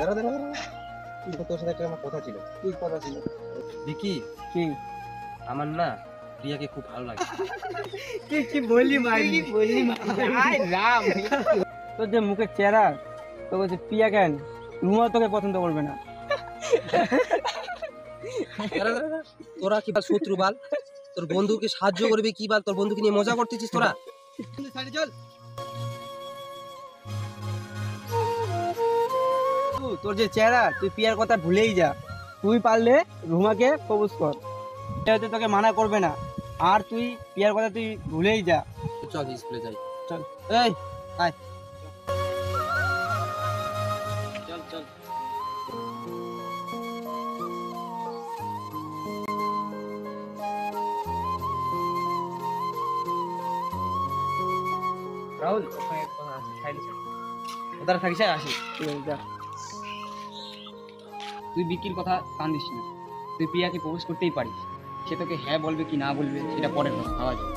দাঁড়া দাঁড়া দাঁড়া, তোর সাথে একটা আমার কথা ছিল। কি কথা ছিল? দেখি কি আমার না প্রিয়াকে খুব ভালো লাগে। কি কি বললি ভাই, কি বললি ভাই রাম, তোর যে মুখের চেহারা, তো বলছে পিয়া কেন রুমা তোকে পছন্দ করবে না। দাঁড়া দাঁড়া দাঁড়া, তোরা কি বাল শত্রু বাল? তোর বন্ধুকে সাহায্য করবি কি বাল? তোর বন্ধুকে নিয়ে মজা করতেছিস তোরা? চল। তোর যে চেহারা, তুই পিয়ার কথা ভুলেই যা। তুই পারলে রুমাকে প্রপোজ কর, এটা হয়তো তোকে মানা করবে না। আর তুই পিয়ার কথা তুই ভুলেই যা। চল স্কুলে যাই। চল এই আয়, চল চল। রাহুল ওখানে কথা আছে, সাইডে চল। ওদার থাকিস, আসি। ঠিক আছে যা। তুই বিক্রির কথা কান দিস না। তুই প্রিয়াকে প্রপোজ করতেই পারিস। সে তোকে হ্যাঁ বলবে কি না বলবে সেটা পরের কথা, ভাবা যায়।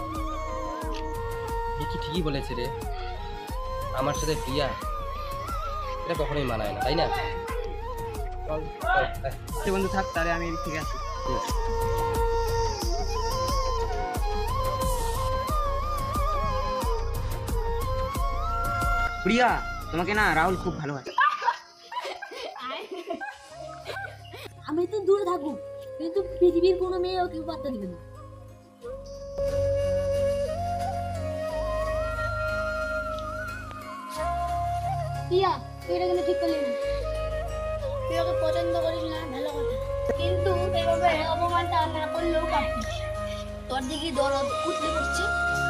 কি ঠিকই বলেছে রে, আমার সাথে প্রিয়া এটা কখনোই মানায় না, তাই না? চল চল, সে বন্ধু থাক, তাহলে আমি এদিক থেকে আসি। ঠিক আছে। প্রিয়া, তোমাকে না রাহুল খুব ভালোবাসে। আমি তো দূরে থাকবো, কিন্তু পৃথিবীর কোনো মেয়ে ওকে পাত্তা দিবে না। প্রিয়া, তুই এটা কিন্তু ঠিক করলি না। তুই ওকে পছন্দ করিস না, ভালো কথা, কিন্তু এভাবে অপমানটা না করলেও পারতিস। তোর দিকে দরদ উঠতে করছে,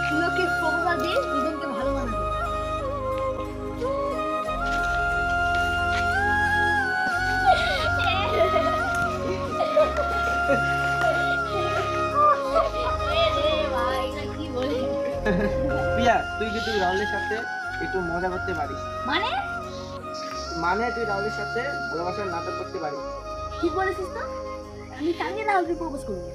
তুই ওকে প্রপোজাল দিয়ে দুজনকে ভালো বানাবি। প্রিয়া, তুই কিন্তু রাহুলের সাথে একটু মজা করতে পারিস। মানে মানে তুই রাহুলের সাথে ভালোবাসার নাটক করতে পারিস। কি বলেছিস তো? আমি কালকে রাহুলকে প্রপোজ করবো।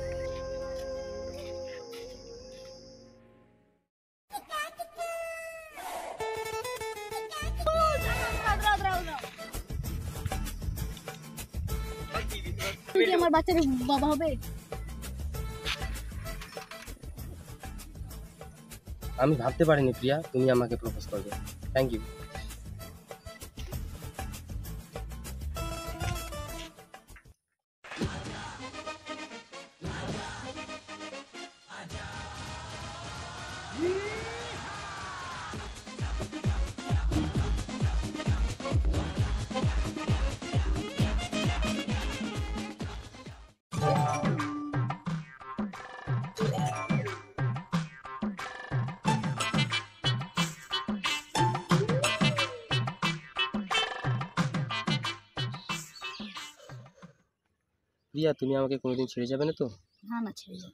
তুই কি আমার বাচ্চার বাবা হবে? আমি ভাবতে পারিনি প্রিয়া তুমি আমাকে প্রপোজ করবে। Thank you. প্রিয়া, তুমি আমাকে কোনোদিন ছেড়ে যাবে না তো? না না, ছেড়ে যাও।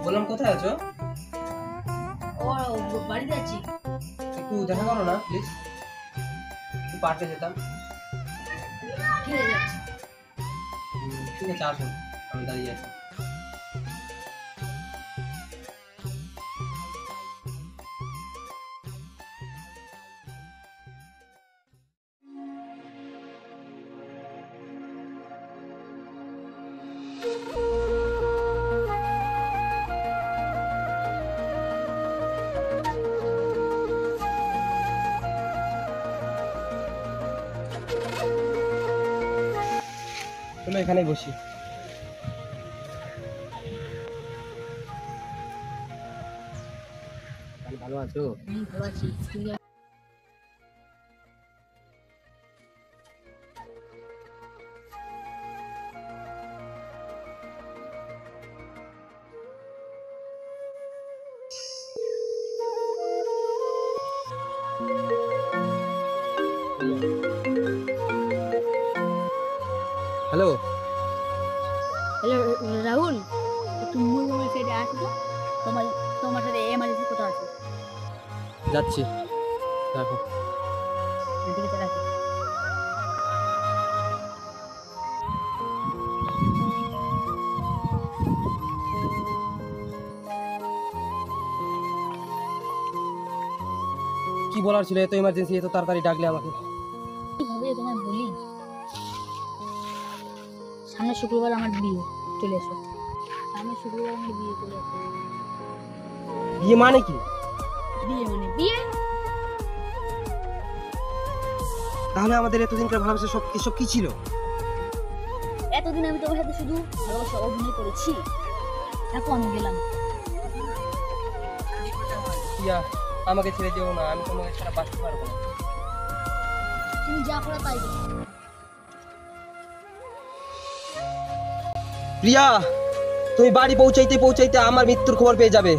বললাম কোথায় আছো? ও বাড়িতে আছি। একটু দেখা করো না প্লিজ, একটু পার্কে যেতাম। ঠিক আছে, যাচ্ছি। ঠিক আছে আসুন, আমি দাঁড়িয়ে আছি। চলো এখানেই বসি। ভালো আছো? ভালো আছি। তুই হ্যালো। হ্যালো রাহুল, তুমি আমার সাইডে আসো তো। তোমার তোমার সাথে এমার্জেন্সি কথা আছে। যাচ্ছি, রাখো। এদিকে চলে আসো। বলার ছিল? এত ইমার্জেন্সি, এত তাড়াতাড়ি ডাকলে আমাকে। কিভাবে তোমায় বলি, সামনের শুক্রবার আমার বিয়ে, চলে এসো। সামনের শুক্রবার আমার বিয়ে, চলে এসো। বিয়ে মানে কি? বিয়ে মানে বিয়ে। তাহলে আমাদের এতদিনকার ভালোবাসা সব এসব কি ছিল? এতদিন আমি তোমার সাথে শুধু ভালোবাসা অভিনয় করেছি, এখন আমি গেলাম। প্রিয়া, আমাকে ছেড়ে যেও না, আমি তোমাকে ছাড়া বাঁচতে পারবো না। তুমি যা করো তাই করো। প্রিয়া, তুমি বাড়ি পৌঁছাইতে পৌঁছাইতে আমার মৃত্যুর খবর পেয়ে যাবে।